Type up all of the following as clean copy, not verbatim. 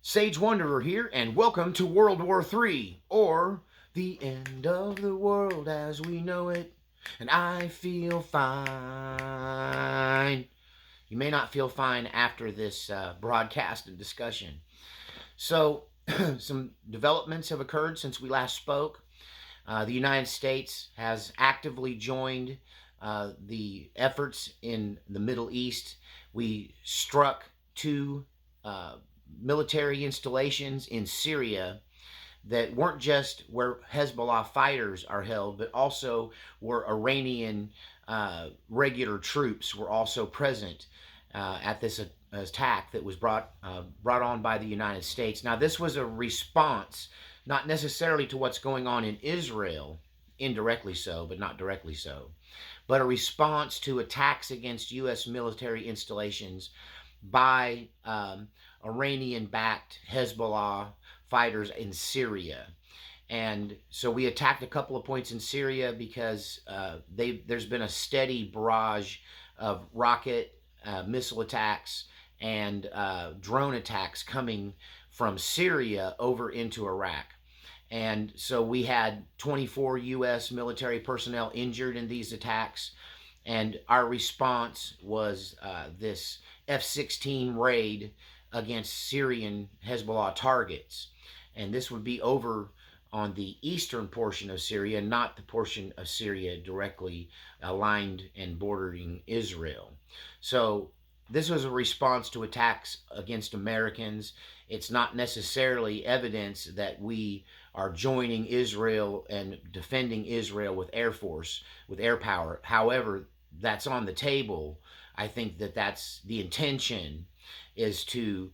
Sage Wanderer here, and welcome to World War III, or the end of the world as we know it, and I feel fine. You may not feel fine after this broadcast and discussion. So, some developments have occurred since we last spoke. The United States has actively joined the efforts in the Middle East. We struck two military installations in Syria that weren't just where Hezbollah fighters are held, but also where Iranian regular troops were also present at this attack that was brought on by the United States. Now, this was a response, not necessarily to what's going on in Israel, indirectly so, but not directly so, but a response to attacks against U.S. military installations by Iranian-backed Hezbollah fighters in Syria. And so we attacked a couple of points in Syria because there's been a steady barrage of rocket missile attacks and drone attacks coming from Syria over into Iraq. And so we had 24 U.S. military personnel injured in these attacks. And our response was this F-16 raid against Syrian Hezbollah targets. And this would be over on the eastern portion of Syria, not the portion of Syria directly aligned and bordering Israel. So this was a response to attacks against Americans. It's not necessarily evidence that we are joining Israel and defending Israel with air force, with air power. However, that's on the table. I think that that's the intention, is to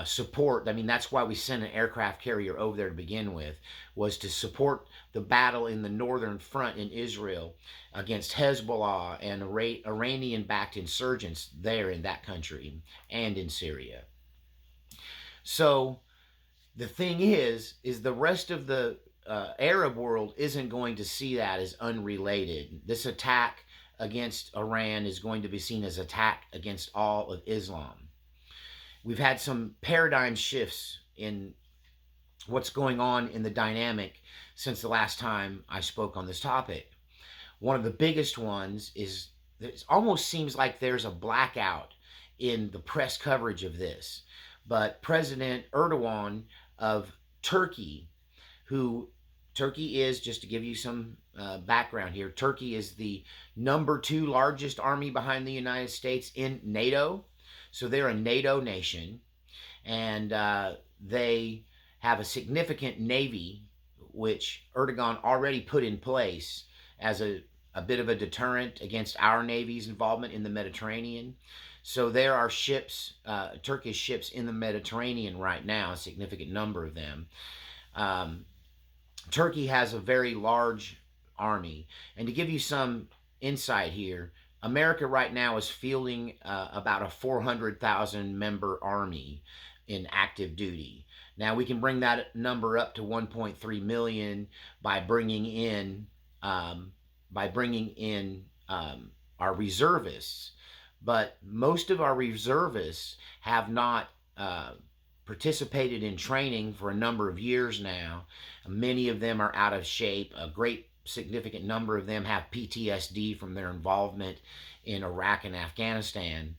support. I mean, that's why we sent an aircraft carrier over there to begin with, was to support the battle in the northern front in Israel against Hezbollah and Iranian-backed insurgents there in that country and in Syria. So the thing is the rest of the Arab world isn't going to see that as unrelated. This attack against Iran is going to be seen as an attack against all of Islam. We've had some paradigm shifts in what's going on in the dynamic since the last time I spoke on this topic. One of the biggest ones is it almost seems like there's a blackout in the press coverage of this. But President Erdogan of Turkey, Turkey is, just to give you some background here, Turkey is the number 2 largest army behind the United States in NATO. So they're a NATO nation, and they have a significant navy, which Erdogan already put in place as a bit of a deterrent against our navy's involvement in the Mediterranean. So there are ships, Turkish ships in the Mediterranean right now, a significant number of them. Turkey has a very large army. And to give you some insight here, America right now is fielding about a 400,000 member army in active duty. Now we can bring that number up to 1.3 million by bringing in our reservists. But most of our reservists have not participated in training for a number of years now. Many of them are out of shape. A great significant number of them have PTSD from their involvement in Iraq and Afghanistan.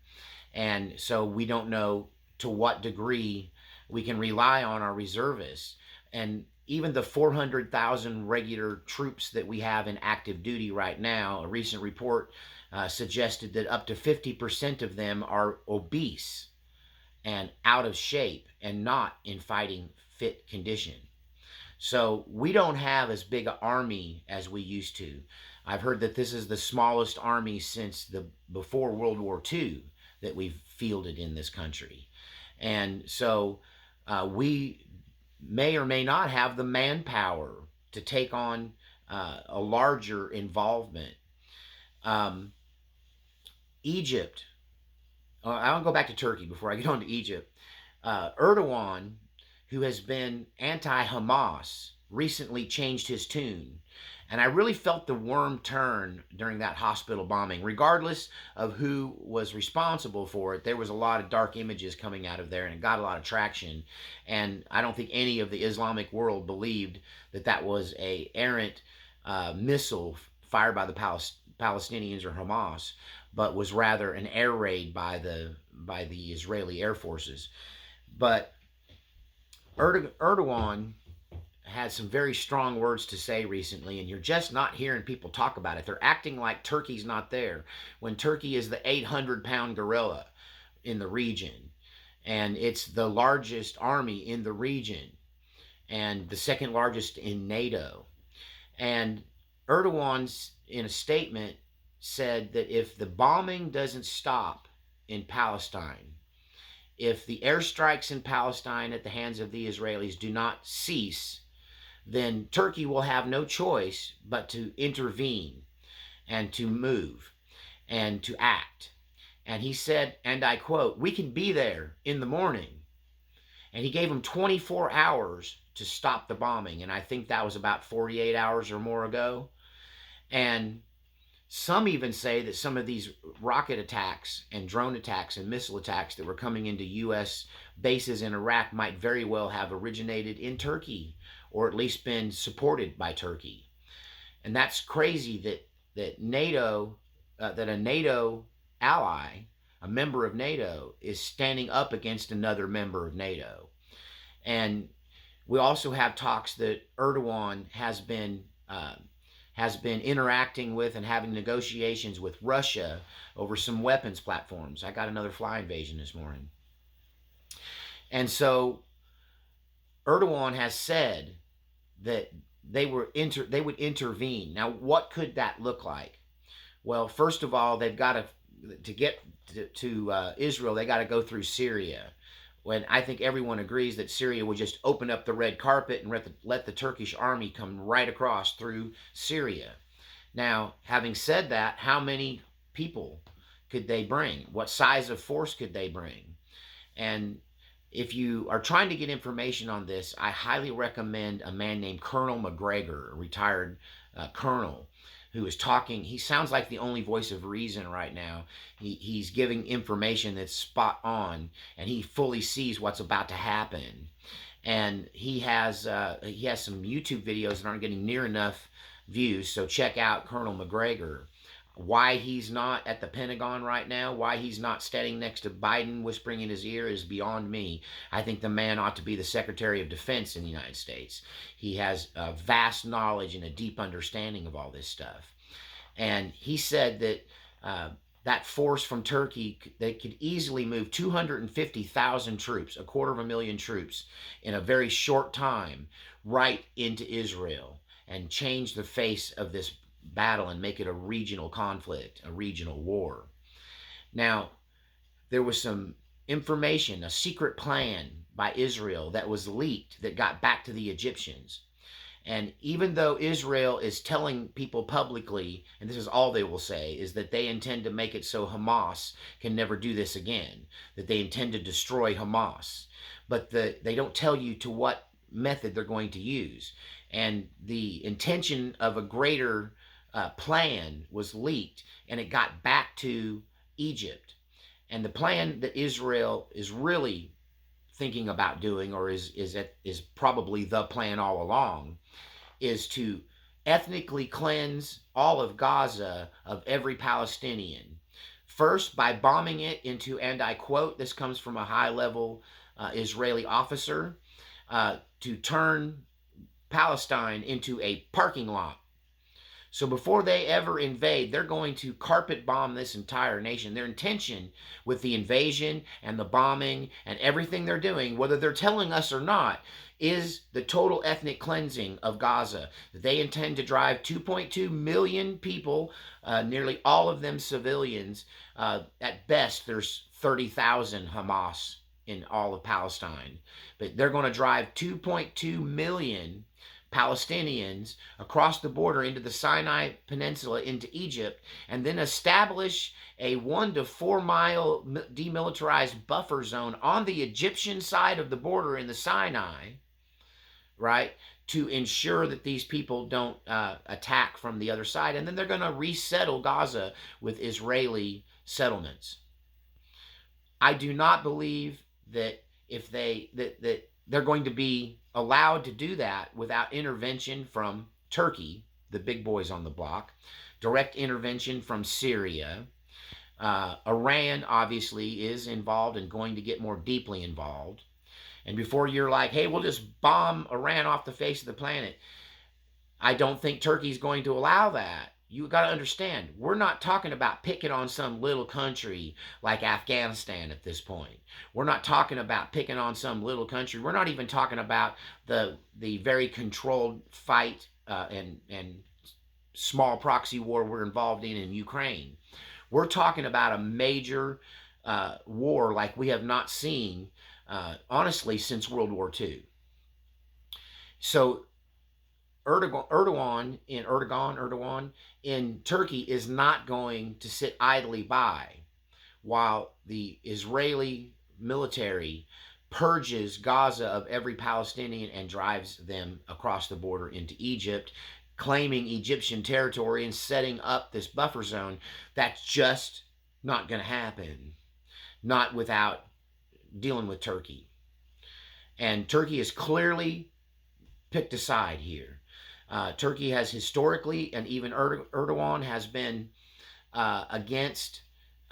And so we don't know to what degree we can rely on our reservists. And even the 400,000 regular troops that we have in active duty right now, a recent report suggested that up to 50% of them are obese and out of shape and not in fighting fit condition. So we don't have as big an army as we used to. I've heard that this is the smallest army since before World War II that we've fielded in this country. And so we may or may not have the manpower to take on a larger involvement. Egypt, I'll go back to Turkey before I get on to Egypt. Erdogan, who has been anti-Hamas, recently changed his tune And I really felt the worm turn during that hospital bombing. Regardless of who was responsible for it, there was a lot of dark images coming out of there, and it got a lot of traction. And I don't think any of the Islamic world believed that that was a errant missile fired by the Palestinians or Hamas, but was rather an air raid by the Israeli air forces. But Erdogan had some very strong words to say recently, and you're just not hearing people talk about it. They're acting like Turkey's not there when Turkey is the 800-pound gorilla in the region, and it's the largest army in the region and the second largest in NATO. And Erdogan's, in a statement, said that if the bombing doesn't stop in Palestine, if the airstrikes in Palestine at the hands of the Israelis do not cease, then Turkey will have no choice but to intervene and to move and to act. And he said, and I quote, "We can be there in the morning." And he gave them 24 hours to stop the bombing. And I think that was about 48 hours or more ago. And some even say that some of these rocket attacks and drone attacks and missile attacks that were coming into U.S. bases in Iraq might very well have originated in Turkey, or at least been supported by Turkey. And that's crazy that NATO, that a NATO ally, a member of NATO, is standing up against another member of NATO. And we also have talks that Erdogan has been interacting with and having negotiations with Russia over some weapons platforms. I got another fly invasion this morning. And so Erdogan has said that they would intervene. Now, what could that look like? Well, first of all, they've got to get to Israel. They got to go through Syria. When I think everyone agrees that Syria would just open up the red carpet and let the Turkish army come right across through Syria. Now, having said that, how many people could they bring? What size of force could they bring? And if you are trying to get information on this, I highly recommend a man named Colonel McGregor, a retired colonel, who is talking. He sounds like the only voice of reason right now. He's giving information that's spot on, and he fully sees what's about to happen. And he has some YouTube videos that aren't getting near enough views, so check out Colonel McGregor. Why he's not at the Pentagon right now, why he's not standing next to Biden whispering in his ear, is beyond me. I think the man ought to be the Secretary of Defense in the United States. He has a vast knowledge and a deep understanding of all this stuff. And he said that that force from Turkey, they could easily move 250,000 troops, 250,000 troops, in a very short time right into Israel and change the face of this battle and make it a regional conflict, a regional war. Now, there was some information, a secret plan by Israel that was leaked that got back to the Egyptians. And even though Israel is telling people publicly, and this is all they will say, is that they intend to make it so Hamas can never do this again, that they intend to destroy Hamas, but they don't tell you to what method they're going to use. And the intention of a greater plan was leaked, and it got back to Egypt. And the plan that Israel is really thinking about doing, or is probably the plan all along, is to ethnically cleanse all of Gaza of every Palestinian. First, by bombing it into, and I quote, this comes from a high-level Israeli officer, to turn Palestine into a parking lot. So before they ever invade, they're going to carpet bomb this entire nation. Their intention with the invasion and the bombing and everything they're doing, whether they're telling us or not, is the total ethnic cleansing of Gaza. They intend to drive 2.2 million people, nearly all of them civilians. At best, there's 30,000 Hamas in all of Palestine. But they're going to drive 2.2 million Palestinians across the border into the Sinai Peninsula into Egypt, and then establish a 1 to 4 mile demilitarized buffer zone on the Egyptian side of the border in the Sinai, right, to ensure that these people don't attack from the other side. And then they're going to resettle Gaza with Israeli settlements. I do not believe that if that they're going to be allowed to do that without intervention from Turkey, the big boys on the block, direct intervention from Syria. Iran obviously is involved and going to get more deeply involved. And before you're like, hey, we'll just bomb Iran off the face of the planet, I don't think Turkey's going to allow that. You got to understand, we're not talking about picking on some little country like Afghanistan at this point. We're not talking about picking on some little country. We're not even talking about the very controlled fight and small proxy war we're involved in Ukraine. We're talking about a major war like we have not seen, honestly, since World War II. So Erdogan in Turkey is not going to sit idly by while the Israeli military purges Gaza of every Palestinian and drives them across the border into Egypt, claiming Egyptian territory and setting up this buffer zone. That's just not going to happen, not without dealing with Turkey. And Turkey has clearly picked a side here. Turkey has historically, and even Erdogan has been against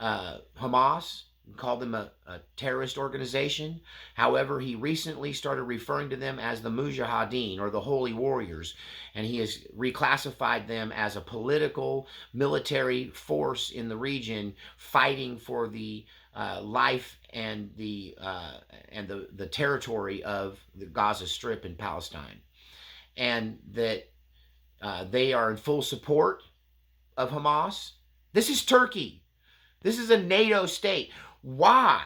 Hamas, called them a terrorist organization. However, he recently started referring to them as the Mujahideen, or the Holy Warriors, and he has reclassified them as a political military force in the region fighting for the life and the territory of the Gaza Strip in Palestine. And that they are in full support of Hamas. This is Turkey. This is a NATO state. Why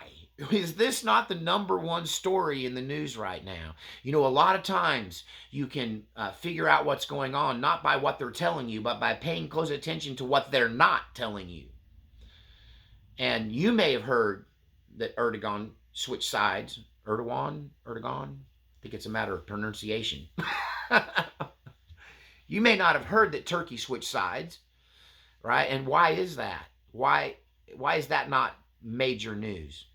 is this not the number one story in the news right now? You know, a lot of times you can figure out what's going on, not by what they're telling you, but by paying close attention to what they're not telling you. And you may have heard that Erdogan switched sides. Erdogan? I think it's a matter of pronunciation. You may not have heard that Turkey switched sides, right? And why is that? Why is that not major news?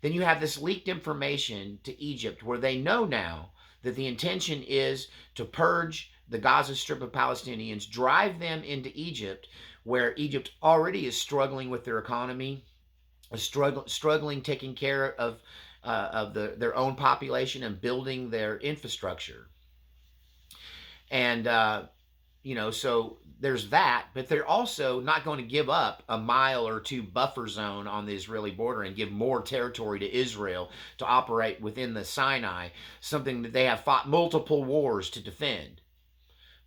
Then you have this leaked information to Egypt where they know now that the intention is to purge the Gaza Strip of Palestinians, drive them into Egypt, where Egypt already is struggling with their economy, struggling taking care of their own population and building their infrastructure. And, so there's that, but they're also not going to give up a mile or two buffer zone on the Israeli border and give more territory to Israel to operate within the Sinai, something that they have fought multiple wars to defend.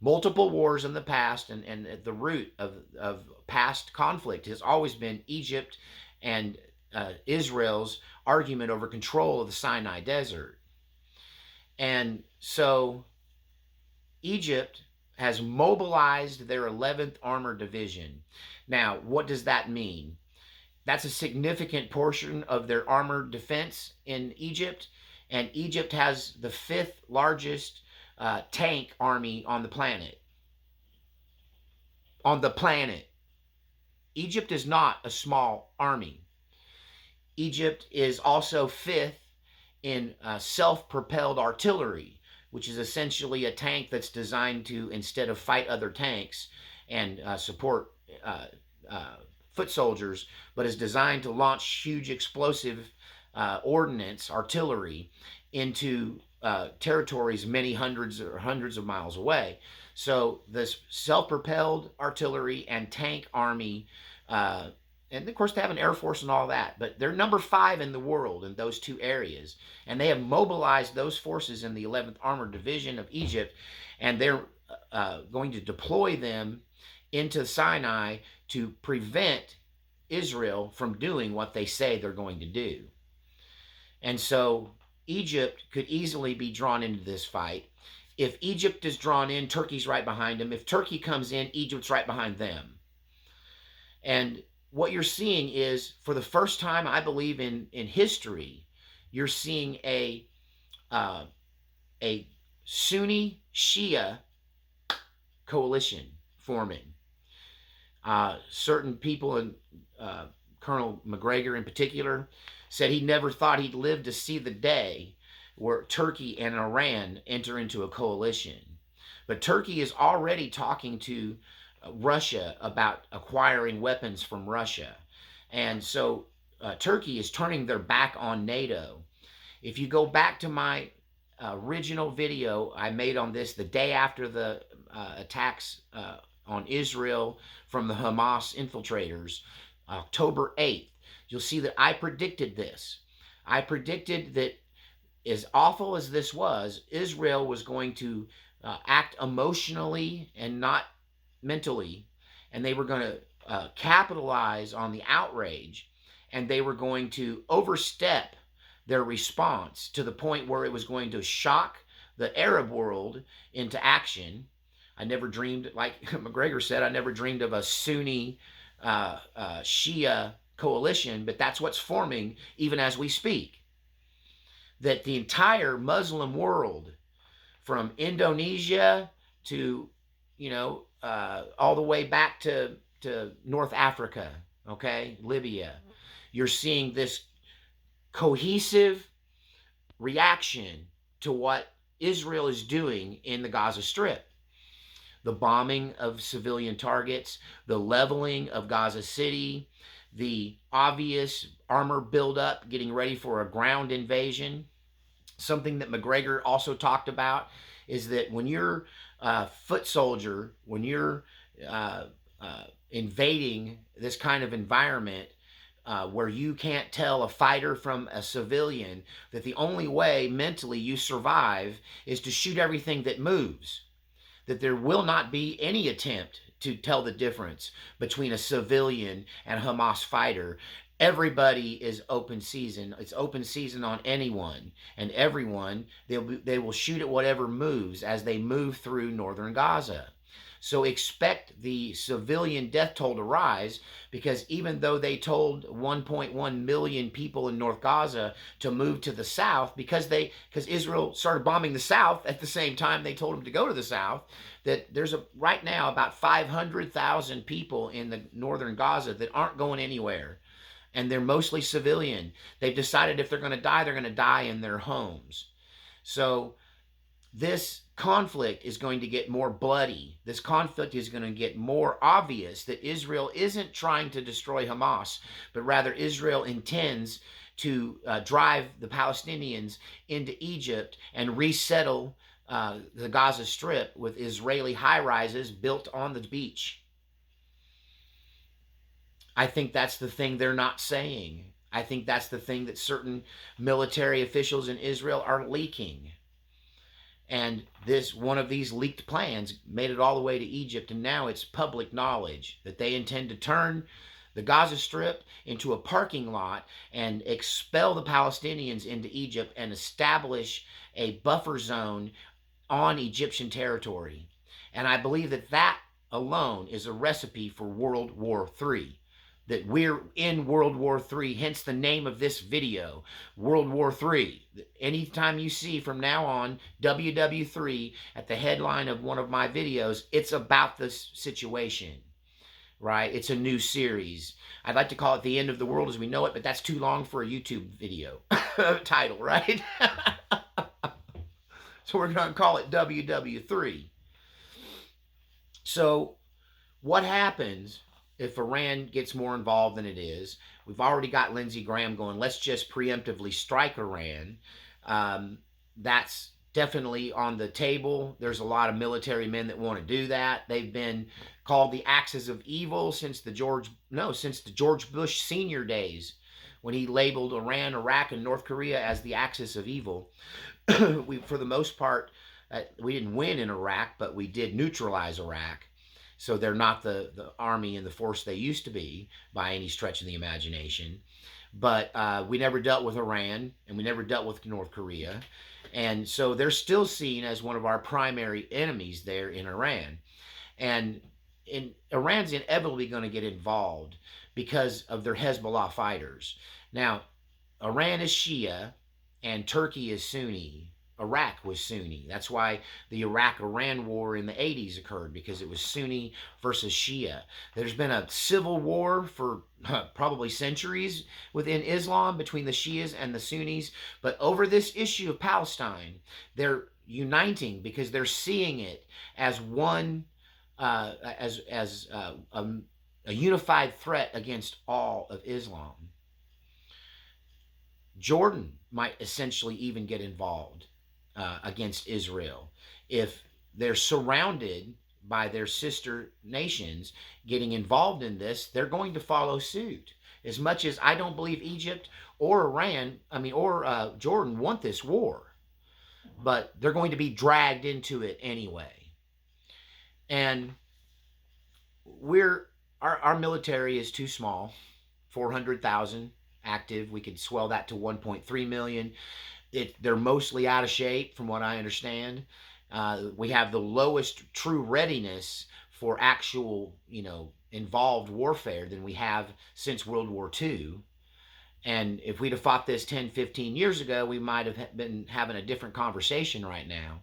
Multiple wars in the past, and at the root of past conflict has always been Egypt and Israel's argument over control of the Sinai Desert. And so Egypt has mobilized their 11th Armored Division. Now, what does that mean? That's a significant portion of their armored defense in Egypt, and Egypt has the 5th largest tank army on the planet. On the planet. Egypt is not a small army. Egypt is also 5th in self-propelled artillery, which is essentially a tank that's designed to, instead of fight other tanks and support foot soldiers, but is designed to launch huge explosive ordnance, artillery, into territories many hundreds of miles away. So this self-propelled artillery and tank army, and of course they have an air force and all that, but they're number 5 in the world in those two areas. And they have mobilized those forces in the 11th Armored Division of Egypt, and they're going to deploy them into Sinai to prevent Israel from doing what they say they're going to do. And so Egypt could easily be drawn into this fight. If Egypt is drawn in, Turkey's right behind them. If Turkey comes in, Egypt's right behind them. And what you're seeing is, for the first time, I believe, in history, you're seeing a Sunni Shia coalition forming. Certain people, and Colonel McGregor in particular, said he never thought he'd live to see the day where Turkey and Iran enter into a coalition. But Turkey is already talking to Russia about acquiring weapons from Russia. And so Turkey is turning their back on NATO. If you go back to my original video I made on this the day after the attacks on Israel from the Hamas infiltrators, October 8th, you'll see that I predicted this. I predicted that, as awful as this was, Israel was going to act emotionally and not mentally, and they were going to capitalize on the outrage, and they were going to overstep their response to the point where it was going to shock the Arab world into action. I never dreamed, like McGregor said, I never dreamed of a Sunni Shia coalition, but that's what's forming even as we speak. That the entire Muslim world, from Indonesia to, all the way back to North Africa, okay, Libya, you're seeing this cohesive reaction to what Israel is doing in the Gaza Strip. The bombing of civilian targets, the leveling of Gaza City, the obvious armor buildup, getting ready for a ground invasion. Something that McGregor also talked about is that when you're a foot soldier, when you're invading this kind of environment, where you can't tell a fighter from a civilian, that the only way mentally you survive is to shoot everything that moves. That there will not be any attempt to tell the difference between a civilian and a Hamas fighter. Everybody is open season. It's open season on anyone and everyone. They will shoot at whatever moves as they move through northern Gaza. So expect the civilian death toll to rise, because even though they told 1.1 million people in North Gaza to move to the south, because Israel started bombing the south at the same time they told them to go to the south, that there's right now about 500,000 people in the northern Gaza that aren't going anywhere. And they're mostly civilian. They've decided if they're going to die in their homes. So this conflict is going to get more bloody. This conflict is going to get more obvious that Israel isn't trying to destroy Hamas, but rather Israel intends to drive the Palestinians into Egypt and resettle the Gaza Strip with Israeli high-rises built on the beach. I think that's the thing they're not saying. I think that's the thing that certain military officials in Israel are leaking. And one of these leaked plans made it all the way to Egypt, and now it's public knowledge that they intend to turn the Gaza Strip into a parking lot and expel the Palestinians into Egypt and establish a buffer zone on Egyptian territory. And I believe that alone is a recipe for World War III. That we're in World War III, hence the name of this video, World War III. Anytime you see from now on WW3 at the headline of one of my videos, it's about this situation, right? It's a new series. I'd like to call it The End of the World as We Know It, but that's too long for a YouTube video title, right? So we're going to call it WW3. So what happens if Iran gets more involved than it is? We've already got Lindsey Graham going, let's just preemptively strike Iran. That's definitely on the table. There's a lot of military men that want to do that. They've been called the axis of evil since the George Bush Sr. days, when he labeled Iran, Iraq, and North Korea as the axis of evil. For the most part, we didn't win in Iraq, but we did neutralize Iraq. So they're not the army and the force they used to be by any stretch of the imagination. But we never dealt with Iran, and we never dealt with North Korea. And so they're still seen as one of our primary enemies there in Iran. And Iran's inevitably going to get involved because of their Hezbollah fighters. Now, Iran is Shia and Turkey is Sunni. Iraq was Sunni. That's why the Iraq-Iran war in the 80s occurred, because it was Sunni versus Shia. There's been a civil war for probably centuries within Islam between the Shias and the Sunnis, but over this issue of Palestine, they're uniting because they're seeing it as one, a unified threat against all of Islam. Jordan might essentially even get involved against Israel if they're surrounded by their sister nations getting involved in this. They're going to follow suit. As much as I don't believe Egypt or Jordan want this war, but they're going to be dragged into it anyway. And our military is too small. 400,000 active. We could swell that to 1.3 million. They're mostly out of shape, from what I understand. We have the lowest true readiness for actual, involved warfare than we have since World War II. And if we'd have fought this 10, 15 years ago, we might have been having a different conversation right now.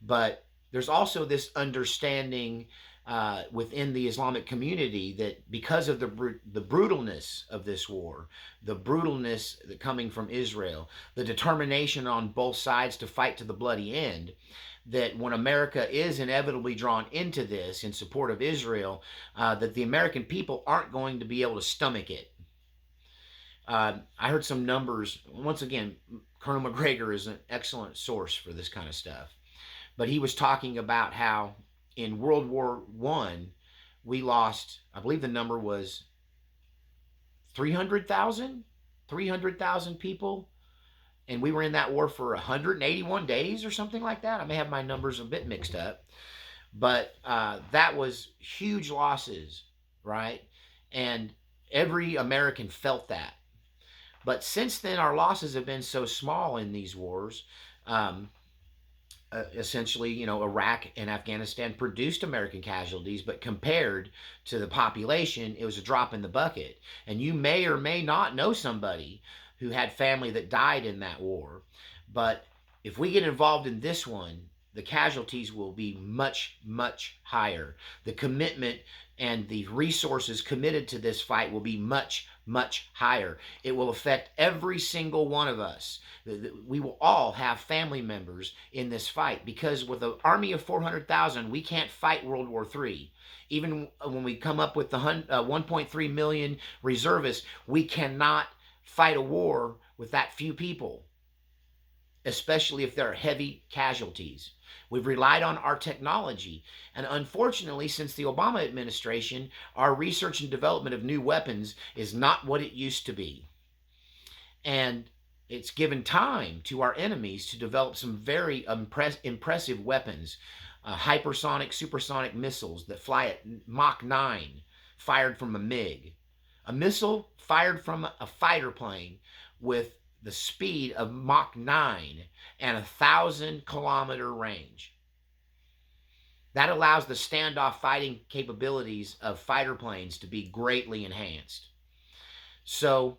But there's also this understanding within the Islamic community that because of the brutalness of this war, the brutalness coming from Israel, the determination on both sides to fight to the bloody end, that when America is inevitably drawn into this in support of Israel, that the American people aren't going to be able to stomach it. I heard some numbers. Once again, Colonel McGregor is an excellent source for this kind of stuff. But he was talking about how in World War I, we lost, I believe the number was 300,000 people. And we were in that war for 181 days or something like that. I may have my numbers a bit mixed up. But that was huge losses, right? And every American felt that. But since then, our losses have been so small in these wars. Essentially, Iraq and Afghanistan produced American casualties, but compared to the population, it was a drop in the bucket. And you may or may not know somebody who had family that died in that war. But if we get involved in this one, the casualties will be much, much higher. The commitment and the resources committed to this fight will be much, much higher. It will affect every single one of us. We will all have family members in this fight, because with an army of 400,000, we can't fight World War III. Even when we come up with the 1.3 million reservists, we cannot fight a war with that few people, especially if there are heavy casualties. We've relied on our technology. And unfortunately, since the Obama administration, our research and development of new weapons is not what it used to be. And it's given time to our enemies to develop some very impressive weapons. Hypersonic, supersonic missiles that fly at Mach 9, fired from a MiG. A missile fired from a fighter plane with the speed of Mach 9 and 1,000-kilometer range. That allows the standoff fighting capabilities of fighter planes to be greatly enhanced. So,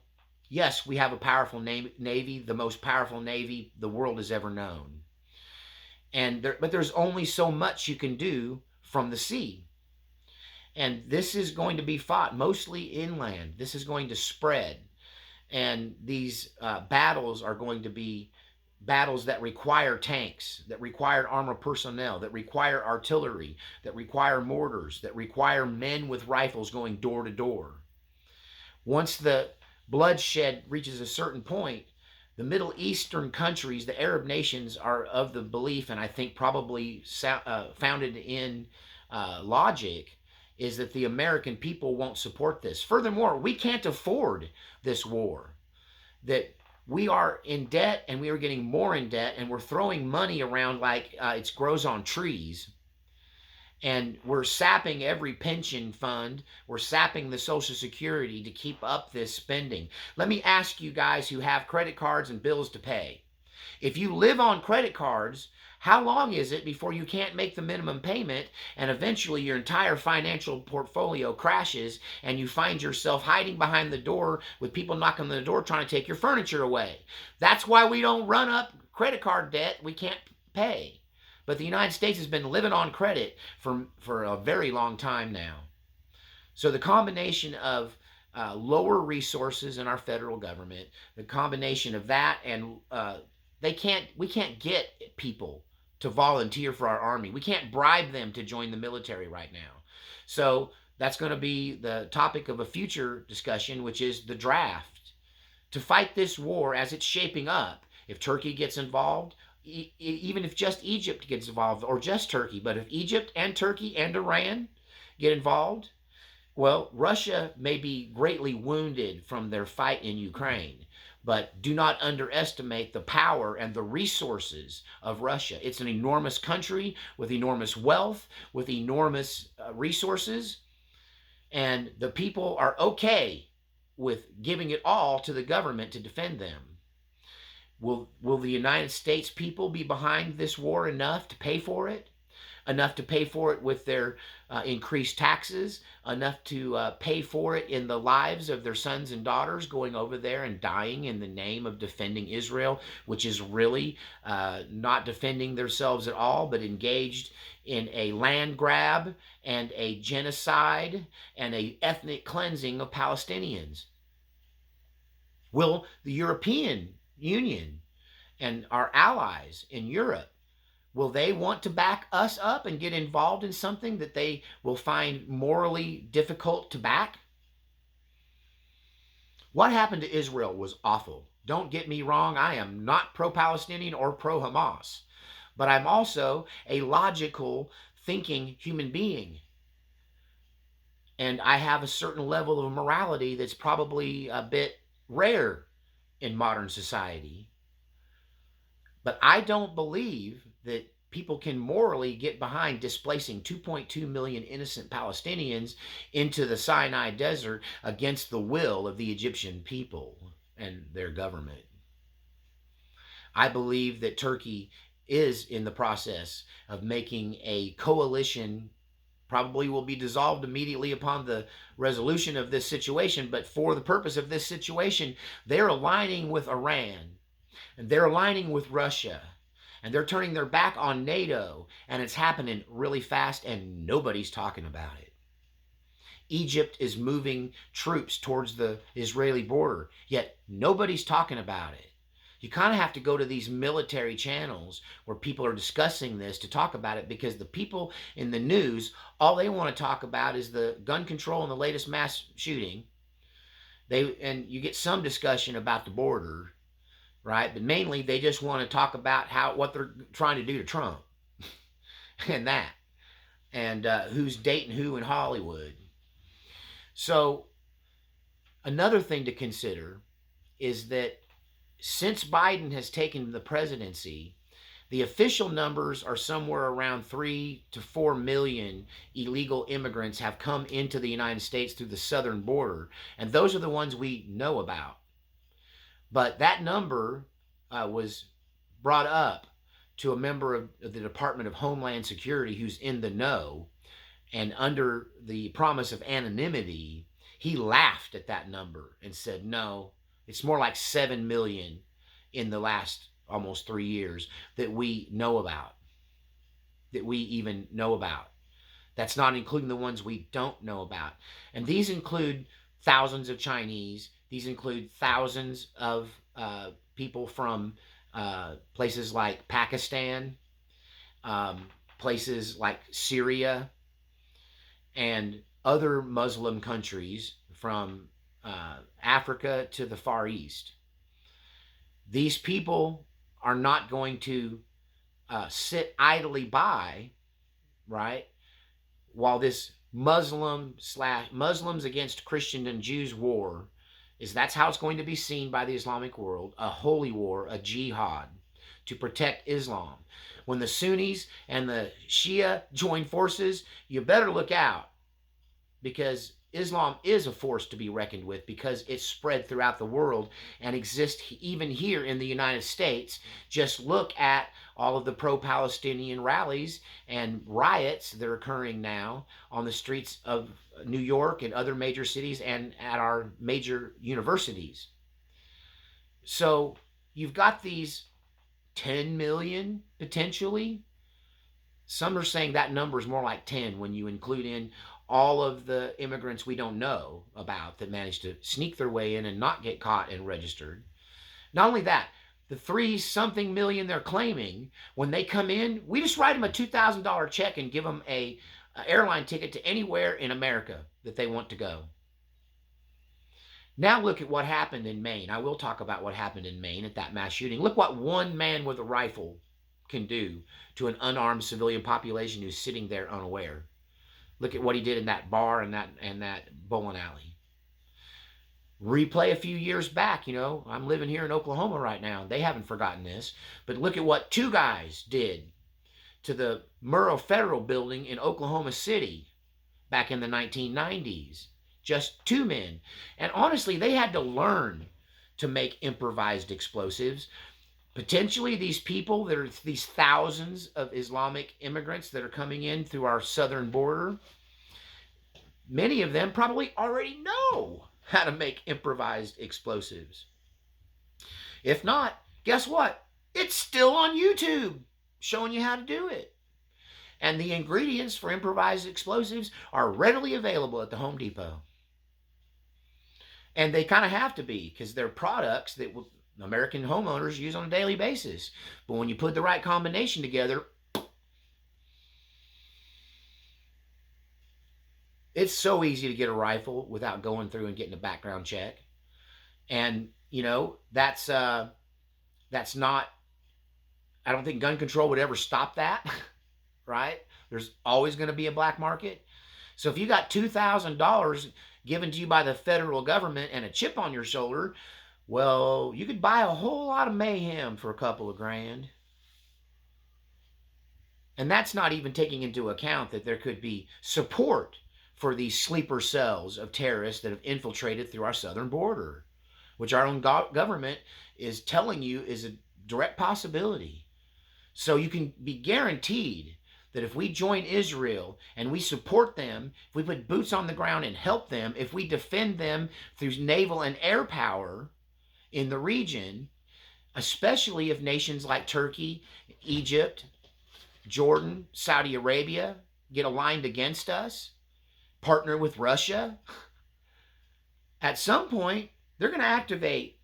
yes, we have a powerful Navy, the most powerful Navy the world has ever known. But there's only so much you can do from the sea. And this is going to be fought mostly inland. This is going to spread. And these battles are going to be battles that require tanks, that require armored personnel, that require artillery, that require mortars, that require men with rifles going door to door. Once the bloodshed reaches a certain point, the Middle Eastern countries, the Arab nations, are of the belief, and I think probably founded in logic, is that the American people won't support this. Furthermore, we can't afford this war. That we are in debt, and we are getting more in debt, and we're throwing money around like it grows on trees. And we're sapping every pension fund. We're sapping the Social Security to keep up this spending. Let me ask you guys who have credit cards and bills to pay. If you live on credit cards, how long is it before you can't make the minimum payment, and eventually your entire financial portfolio crashes and you find yourself hiding behind the door with people knocking on the door trying to take your furniture away? That's why we don't run up credit card debt we can't pay. But the United States has been living on credit for a very long time now. So the combination of lower resources in our federal government, the combination of that, and we can't get people to volunteer for our army. We can't bribe them to join the military right now. So that's going to be the topic of a future discussion, which is the draft. To fight this war as it's shaping up, if Turkey gets involved, even if just Egypt gets involved, or just Turkey, but if Egypt and Turkey and Iran get involved, well, Russia may be greatly wounded from their fight in Ukraine, but do not underestimate the power and the resources of Russia. It's an enormous country with enormous wealth, with enormous resources, and the people are okay with giving it all to the government to defend them. Will the United States people be behind this war enough to pay for it? Enough to pay for it with their increased taxes, enough to pay for it in the lives of their sons and daughters going over there and dying in the name of defending Israel, which is really not defending themselves at all, but engaged in a land grab and a genocide and a ethnic cleansing of Palestinians? Will the European Union and our allies in Europe, will they want to back us up and get involved in something that they will find morally difficult to back? What happened to Israel was awful. Don't get me wrong, I am not pro-Palestinian or pro-Hamas, but I'm also a logical thinking human being. And I have a certain level of morality that's probably a bit rare in modern society. But I don't believe that people can morally get behind displacing 2.2 million innocent Palestinians into the Sinai desert against the will of the Egyptian people and their government. I believe that Turkey is in the process of making a coalition, probably will be dissolved immediately upon the resolution of this situation, but for the purpose of this situation, they're aligning with Iran, and they're aligning with Russia, and they're turning their back on NATO, and it's happening really fast, and nobody's talking about it. Egypt is moving troops towards the Israeli border, yet nobody's talking about it. You kind of have to go to these military channels where people are discussing this to talk about it, because the people in the news, all they want to talk about is the gun control and the latest mass shooting. And you get some discussion about the border, right? But mainly they just want to talk about what they're trying to do to Trump and that, and who's dating who in Hollywood. So another thing to consider is that since Biden has taken the presidency, the official numbers are somewhere around 3 to 4 million illegal immigrants have come into the United States through the southern border, and those are the ones we know about. But that number was brought up to a member of the Department of Homeland Security who's in the know, and under the promise of anonymity, he laughed at that number and said, no, it's more like 7 million in the last almost 3 years that we know about, that we even know about. That's not including the ones we don't know about. And these include thousands of Chinese. These include thousands of people from places like Pakistan, places like Syria, and other Muslim countries from Africa to the Far East. These people are not going to sit idly by, right, while this Muslims against Christian and Jews war that's how it's going to be seen by the Islamic world, a holy war, a jihad to protect Islam. When the Sunnis and the Shia join forces, you better look out, because Islam is a force to be reckoned with, because it's spread throughout the world and exists even here in the United States. Just look at all of the pro-Palestinian rallies and riots that are occurring now on the streets of New York and other major cities and at our major universities. So you've got these 10 million potentially. Some are saying that number is more like 10 when you include in all of the immigrants we don't know about that managed to sneak their way in and not get caught and registered. Not only that, the 3-something million they're claiming, when they come in, we just write them a $2,000 check and give them a airline ticket to anywhere in America that they want to go. Now look at what happened in Maine. I will talk about what happened in Maine at that mass shooting. Look what one man with a rifle can do to an unarmed civilian population who's sitting there unaware. Look at what he did in that bar and that bowling alley. Replay a few years back, I'm living here in Oklahoma right now. They haven't forgotten this. But look at what 2 guys did to the Murrah Federal Building in Oklahoma City back in the 1990s. Just 2 men. And honestly, they had to learn to make improvised explosives. Potentially these people, there are these thousands of Islamic immigrants that are coming in through our southern border. Many of them probably already know how to make improvised explosives. If not, guess what? It's still on YouTube showing you how to do it. And the ingredients for improvised explosives are readily available at the Home Depot. And they kind of have to be, because they're products that American homeowners use on a daily basis. But when you put the right combination together, it's so easy to get a rifle without going through and getting a background check. And, that's not, I don't think gun control would ever stop that, right? There's always going to be a black market. So if you got $2,000 given to you by the federal government and a chip on your shoulder, well, you could buy a whole lot of mayhem for a couple of grand. And that's not even taking into account that there could be support for these sleeper cells of terrorists that have infiltrated through our southern border, which our own government is telling you is a direct possibility. So you can be guaranteed that if we join Israel and we support them, if we put boots on the ground and help them, if we defend them through naval and air power in the region, especially if nations like Turkey, Egypt, Jordan, Saudi Arabia get aligned against us, partner with Russia, at some point they're going to activate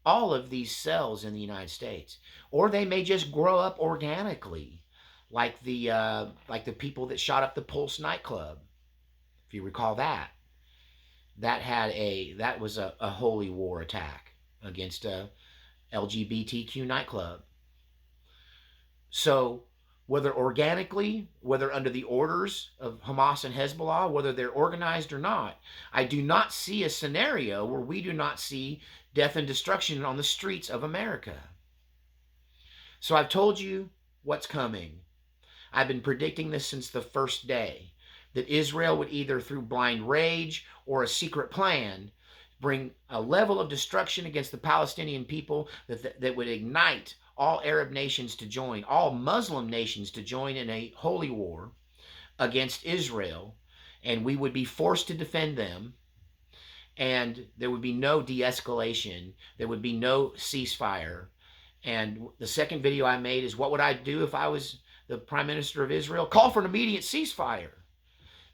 all of these cells in the United States. Or they may just grow up organically, like the people that shot up the Pulse nightclub. If you recall that was a holy war attack against a LGBTQ nightclub. So whether organically, whether under the orders of Hamas and Hezbollah, whether they're organized or not, I do not see a scenario where we do not see death and destruction on the streets of America. So I've told you what's coming. I've been predicting this since the first day, that Israel would either through blind rage or a secret plan bring a level of destruction against the Palestinian people that would ignite all Arab nations to join, all Muslim nations to join in a holy war against Israel, and we would be forced to defend them, and there would be no de-escalation, there would be no ceasefire. And the second video I made is, what would I do if I was the Prime Minister of Israel? Call for an immediate ceasefire.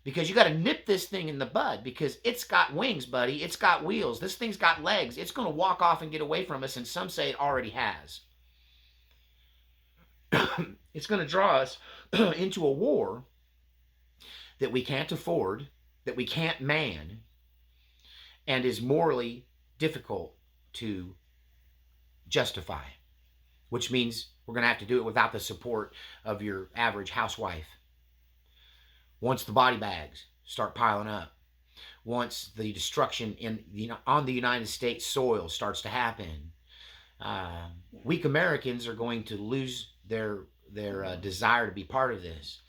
Because you got to nip this thing in the bud, because it's got wings, buddy. It's got wheels. This thing's got legs. It's going to walk off and get away from us, and some say it already has. It's going to draw us into a war that we can't afford, that we can't man, and is morally difficult to justify, which means we're going to have to do it without the support of your average housewife. Once the body bags start piling up, once the destruction on the United States soil starts to happen, weak Americans are going to lose their desire to be part of this.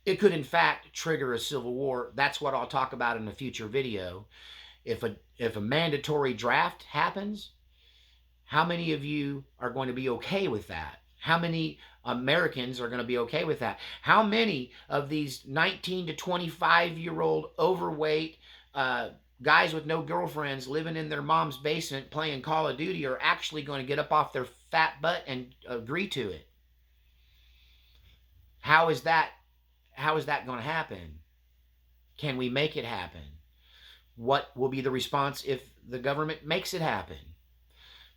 It could, in fact, trigger a civil war. That's what I'll talk about in a future video. If a mandatory draft happens, how many of you are going to be okay with that? How many Americans are going to be okay with that? How many of these 19 to 25-year-old overweight guys with no girlfriends living in their mom's basement playing Call of Duty are actually going to get up off their fat butt and agree to it. How is that going to happen? Can we make it happen? What will be the response if the government makes it happen?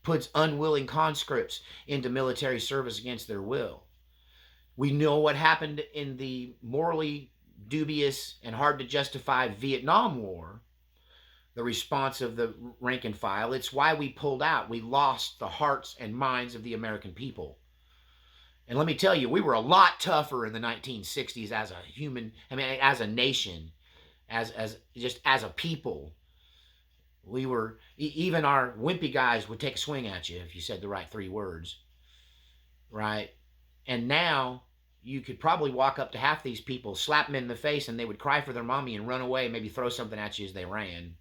Puts unwilling conscripts into military service against their will. We know what happened in the morally dubious and hard to justify Vietnam War, the response of the rank and file. It's why we pulled out. We lost the hearts and minds of the American people. And let me tell you, we were a lot tougher in the 1960s as a human, as a nation, as just as a people. We were, even our wimpy guys would take a swing at you if you said the right 3 words, right? And now you could probably walk up to half these people, slap them in the face, and they would cry for their mommy and run away, maybe throw something at you as they ran.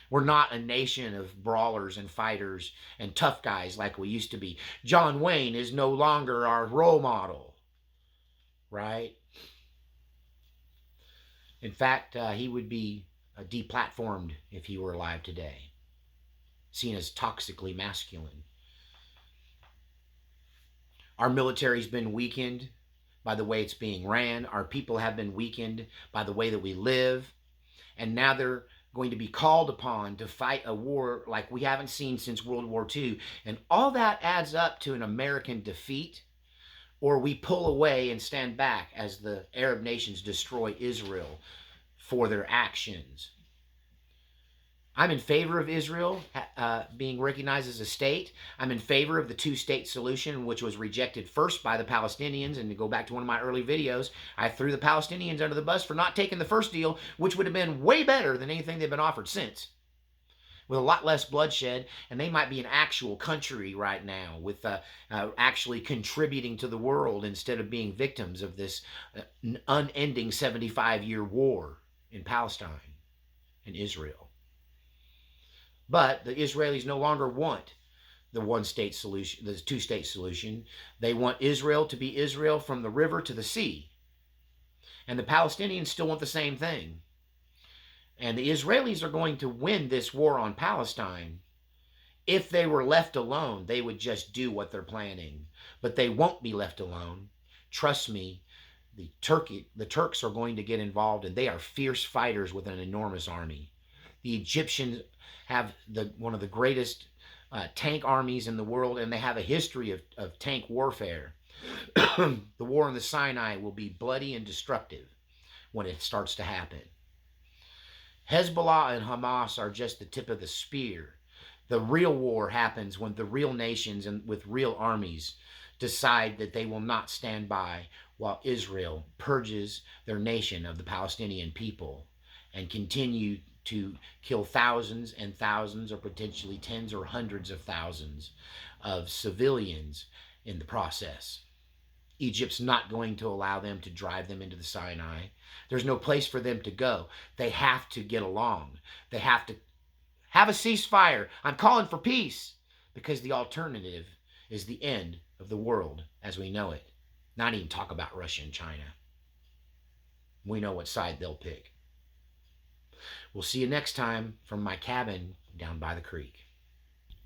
We're not a nation of brawlers and fighters and tough guys like we used to be. John Wayne is no longer our role model, right? In fact, he would be deplatformed if he were alive today, seen as toxically masculine. Our military's been weakened by the way it's being ran. Our people have been weakened by the way that we live. And now they're going to be called upon to fight a war like we haven't seen since World War II. And all that adds up to an American defeat, or we pull away and stand back as the Arab nations destroy Israel for their actions. I'm in favor of Israel being recognized as a state. I'm in favor of the 2-state solution, which was rejected first by the Palestinians. And to go back to one of my early videos, I threw the Palestinians under the bus for not taking the first deal, which would have been way better than anything they've been offered since, with a lot less bloodshed. And they might be an actual country right now, with actually contributing to the world instead of being victims of this unending 75-year war in Palestine and Israel. But the Israelis no longer want the 1-state solution, the 2-state solution. They want Israel to be Israel from the river to the sea. And the Palestinians still want the same thing. And the Israelis are going to win this war on Palestine. If they were left alone, they would just do what they're planning. But they won't be left alone. Trust me, the Turks are going to get involved, and they are fierce fighters with an enormous army. The Egyptians have one of the greatest tank armies in the world, and they have a history of tank warfare. The war on the Sinai will be bloody and destructive when it starts to happen. Hezbollah and Hamas are just the tip of the spear. The real war happens when the real nations and with real armies decide that they will not stand by while Israel purges their nation of the Palestinian people and continue to kill thousands and thousands, or potentially tens or hundreds of thousands of civilians in the process. Egypt's not going to allow them to drive them into the Sinai. There's no place for them to go. They have to get along. They have to have a ceasefire. I'm calling for peace, because the alternative is the end of the world as we know it. Not even talk about Russia and China. We know what side they'll pick. We'll see you next time from my cabin down by the creek.